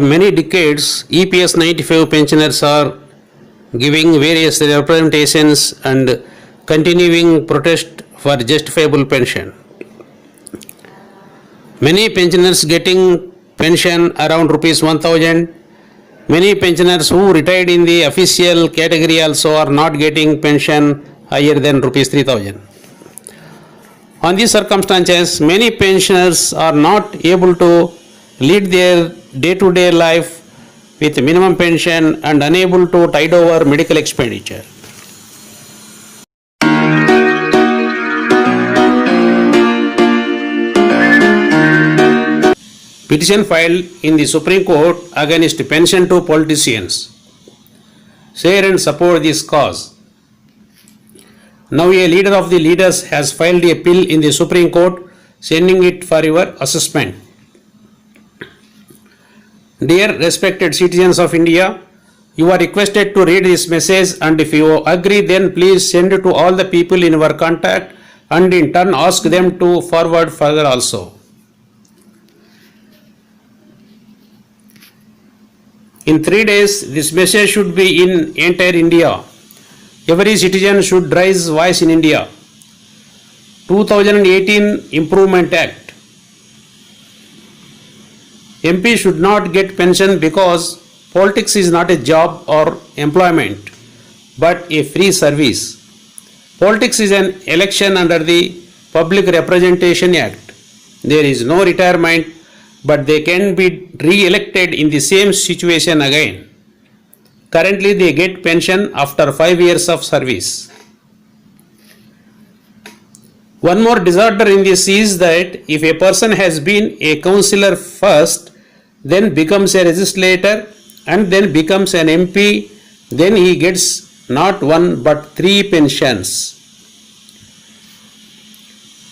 many decades, EPS 95 pensioners are giving various representations and continuing protest for justifiable pension. Many pensioners getting pension around rupees 1000. Many pensioners who retired in the official category also are not getting pension higher than rupees 3000. On these circumstances, many pensioners are not able to lead their day-to-day life with minimum pension and unable to tide over medical expenditure. Petition filed in the Supreme Court against pension to politicians. Share and support this cause. Now a leader of the leaders has filed a bill in the Supreme Court, sending it for your assessment. Dear respected citizens of India, you are requested to read this message, and if you agree, then please send it to all the people in your contact and in turn ask them to forward further also. In 3 days, this message should be in entire India. Every citizen should raise voice in India. 2018 Improvement Act. MP should not get pension because politics is not a job or employment, but a free service. Politics is an election under the Public Representation Act. There is no retirement, but they can be re-elected in the same situation again. Currently, they get pension after 5 years of service. One more disorder in this is that if a person has been a councillor first, then becomes a legislator and then becomes an MP, then he gets not one but 3 pensions.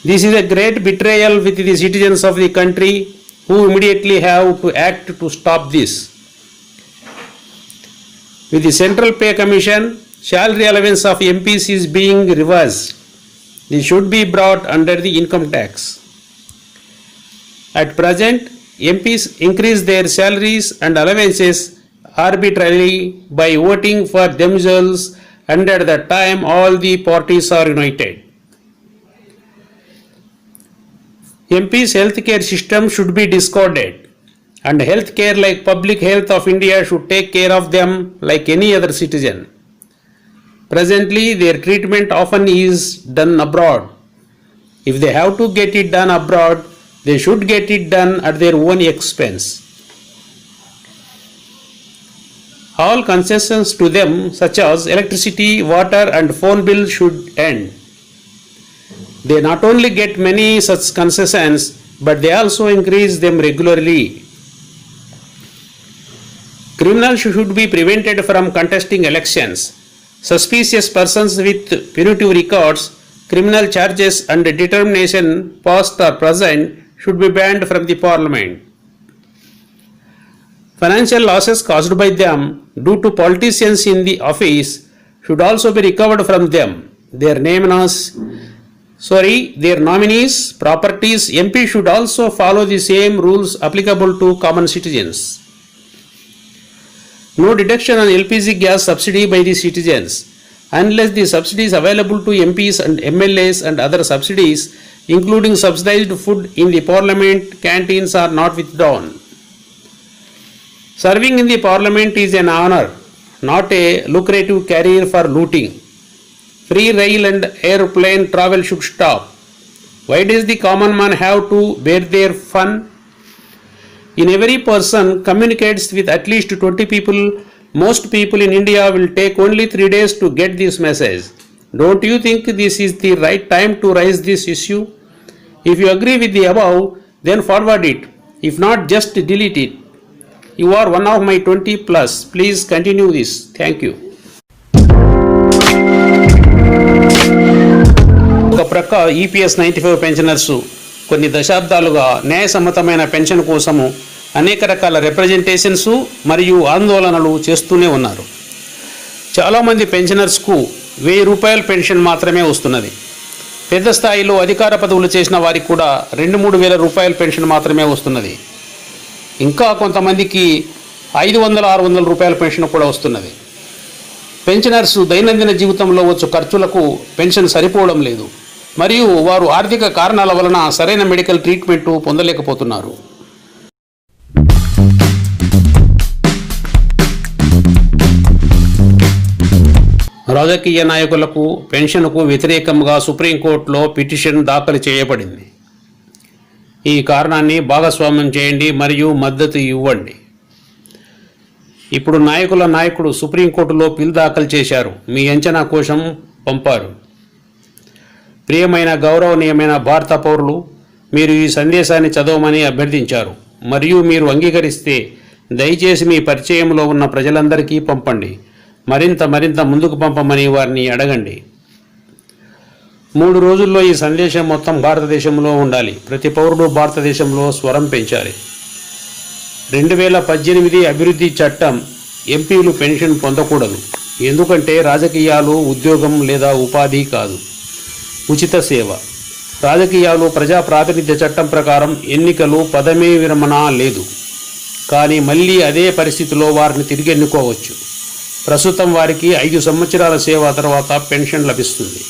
This is a great betrayal with the citizens of the country, who immediately have to act to stop this. With the Central Pay Commission, salary allowance of MPs is being reversed. This should be brought under the income tax. At present, MPs increase their salaries and allowances arbitrarily by voting for themselves, and at that time all the parties are united. MP's healthcare system should be discarded, and healthcare like Public Health of India should take care of them like any other citizen. Presently, their treatment often is done abroad. If they have to get it done abroad, they should get it done at their own expense. All concessions to them, such as electricity, water and phone bill, should end. They not only get many such concessions, but they also increase them regularly. Criminals should be prevented from contesting elections. Suspicious persons with punitive records, criminal charges and determination past or present should be banned from the parliament. Financial losses caused by them due to politicians in the office should also be recovered from them. Their nominees, properties, MP should also follow the same rules applicable to common citizens. No deduction on LPG gas subsidy by the citizens, unless the subsidies available to MPs and MLAs and other subsidies, including subsidized food in the parliament canteens, are not withdrawn. Serving in the parliament is an honor, not a lucrative career for looting. Free rail and airplane travel should stop. Why does the common man have to bear their fun? In every person communicates with at least 20 people, most people in India will take only 3 days to get this message. Don't you think this is the right time to raise this issue? If you agree with the above, then forward it. If not, just delete it. You are one of my 20 plus. Please continue this. Thank you. ఒక ప్రక్క EPS 95 pensioners కొన్ని దశాబ్దాలుగా న్యాయసమ్మతమైన pension కోసము అనేక రకాల representations మరియు ఆందోళనలు చేస్తూనే ఉన్నారు. చాలామంది పెన్షనర్స్కు 1000 రూపాయల పెన్షన్ మాత్రమే వస్తున్నది. పెద్ద స్థాయిలో అధికార పదవులు చేసిన వారికి కూడా 2-3 వేల రూపాయల పెన్షన్ మాత్రమే వస్తున్నది. ఇంకా కొంతమందికి 500-600 రూపాయల పెన్షన్ కూడా వస్తున్నది. పెన్షనర్స్ దైనందిన జీవితంలో వచ్చు ఖర్చులకు పెన్షన్ సరిపోవడం లేదు మరియు వారు ఆర్థిక కారణాల వలన సరైన మెడికల్ ట్రీట్మెంట్ పొందలేకపోతున్నారు. రాజకీయ నాయకులకు పెన్షన్కు వ్యతిరేకంగా సుప్రీంకోర్టులో పిటిషన్ దాఖలు చేయబడింది. ఈ కారణాన్ని భాగస్వామ్యం చేయండి మరియు మద్దతు ఇవ్వండి. ఇప్పుడు నాయకుడు సుప్రీంకోర్టులో పిల్ దాఖలు చేశారు. మీ అంచనా కోసం పంపారు. ప్రియమైన గౌరవనీయమైన భారత పౌరులు, మీరు ఈ సందేశాన్ని చదవమని అభ్యర్థించారు మరియు మీరు అంగీకరిస్తే దయచేసి మీ పరిచయంలో ఉన్న ప్రజలందరికీ పంపండి. మరింత ముందుకు పంపమని వారిని అడగండి. 3 రోజుల్లో ఈ సందేశం మొత్తం భారతదేశంలో ఉండాలి. ప్రతి పౌరుడు భారతదేశంలో స్వరం పెంచాలి. 2018 అభివృద్ధి చట్టం ఎంపీలు పెన్షన్ పొందకూడదు. ఎందుకంటే రాజకీయాలు ఉద్యోగం లేదా ఉపాధి కాదు, ఉచిత సేవ. రాజకీయాలు ప్రజా ప్రాతినిధ్య చట్టం ప్రకారం ఎన్నికలు, పదవీ విరమణ లేదు. కానీ మళ్ళీ అదే పరిస్థితిలో వారిని తిరిగి ఎన్నుకోవచ్చు. ప్రస్తుతం వారికి 5 సంవత్సరాల సేవ తర్వాత పెన్షన్ లభిస్తుంది.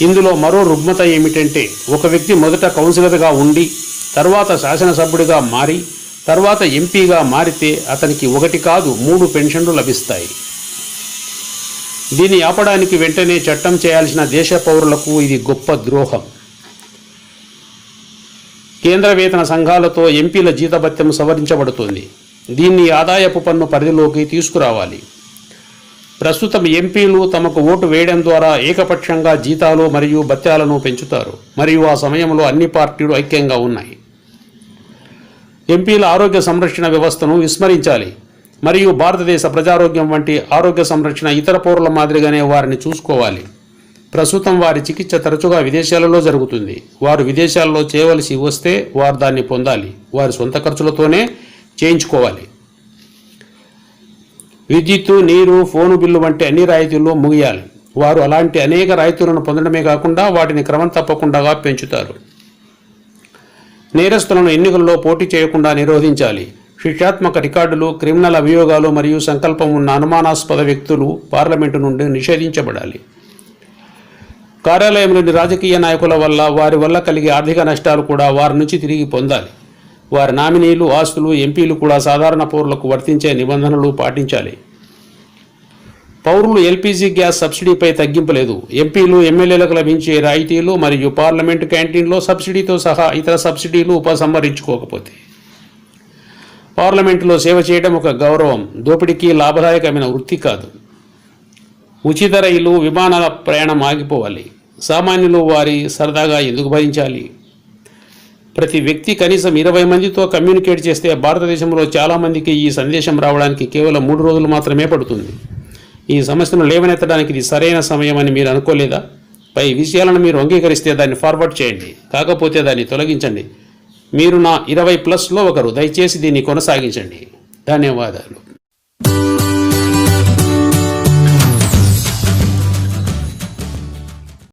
ఇందులో మరో రుగ్మత ఏమిటంటే ఒక వ్యక్తి మొదట కౌన్సిలర్గా ఉండి తర్వాత శాసనసభ్యుడిగా మారి తర్వాత ఎంపీగా మారితే అతనికి 1 కాదు 3 పెన్షన్లు లభిస్తాయి. దీన్ని ఆపడానికి వెంటనే చట్టం చేయాల్సిన దేశ పౌరులకు ఇది గొప్ప ద్రోహం. కేంద్ర వేతన సంఘాలతో ఎంపీల జీతభత్యం సవరించబడుతుంది. దీన్ని ఆదాయపు పన్ను పరిధిలోకి తీసుకురావాలి. ప్రస్తుతం ఎంపీలు తమకు ఓటు వేయడం ద్వారా ఏకపక్షంగా జీతాలు మరియు భత్యాలను పెంచుతారు మరియు ఆ సమయంలో అన్ని పార్టీలు ఐక్యంగా ఉన్నాయి. ఎంపీల ఆరోగ్య సంరక్షణ వ్యవస్థను విస్మరించాలి మరియు భారతదేశ ప్రజారోగ్యం వంటి ఆరోగ్య సంరక్షణ ఇతర పౌరుల మాదిరిగానే వారిని చూసుకోవాలి. ప్రస్తుతం వారి చికిత్స తరచుగా విదేశాలలో జరుగుతుంది. వారు విదేశాల్లో చేయవలసి వస్తే వారు దాన్ని పొందాలి. వారి సొంత ఖర్చులతోనే చేయించుకోవాలి. విద్యుత్తు, నీరు, ఫోను బిల్లు వంటి అన్ని రాయితీల్లో ముగియాలి. వారు అలాంటి అనేక రాయితీలను పొందడమే కాకుండా వాటిని క్రమం తప్పకుండా పెంచుతారు. నేరస్తులను ఎన్నికల్లో పోటీ చేయకుండా నిరోధించాలి. శిక్షాత్మక రికార్డులు, క్రిమినల్ అభియోగాలు మరియు సంకల్పం ఉన్న అనుమానాస్పద వ్యక్తులు పార్లమెంటు నుండి నిషేధించబడాలి. కార్యాలయంలోని రాజకీయ నాయకుల వల్ల వారి వల్ల కలిగే ఆర్థిక నష్టాలు కూడా వారి నుంచి తిరిగి పొందాలి. వారి నామినీలు, ఆస్తులు, ఎంపీలు కూడా సాధారణ పౌరులకు వర్తించే నిబంధనలు పాటించాలి. పౌరులు ఎల్పీజీ గ్యాస్ సబ్సిడీపై తగ్గింపు లేదు. ఎంపీలు, ఎమ్మెల్యేలకు లభించే రాయితీలు మరియు పార్లమెంటు క్యాంటీన్లో సబ్సిడీతో సహా ఇతర సబ్సిడీలు ఉపసంహరించుకోకపోతే పార్లమెంటులో సేవ చేయడం ఒక గౌరవం, దోపిడీకి లాభదాయకమైన వృత్తి కాదు. ఉచిత రైలు, విమానాల ప్రయాణం ఆగిపోవాలి. సామాన్యులు వారి సరదాగా ఎందుకు భరించాలి? ప్రతి వ్యక్తి కనీసం 20 మందితో కమ్యూనికేట్ చేస్తే భారతదేశంలో చాలామందికి ఈ సందేశం రావడానికి కేవలం 3 రోజులు మాత్రమే పడుతుంది. ఈ సమస్యను లేవనెత్తడానికి ఇది సరైన సమయం అని మీరు అనుకోలేదా? పై విషయాలను మీరు అంగీకరిస్తే దాన్ని ఫార్వర్డ్ చేయండి, కాకపోతే దాన్ని తొలగించండి. మీరు నా 20+ ఒకరు. దయచేసి దీన్ని కొనసాగించండి. ధన్యవాదాలు.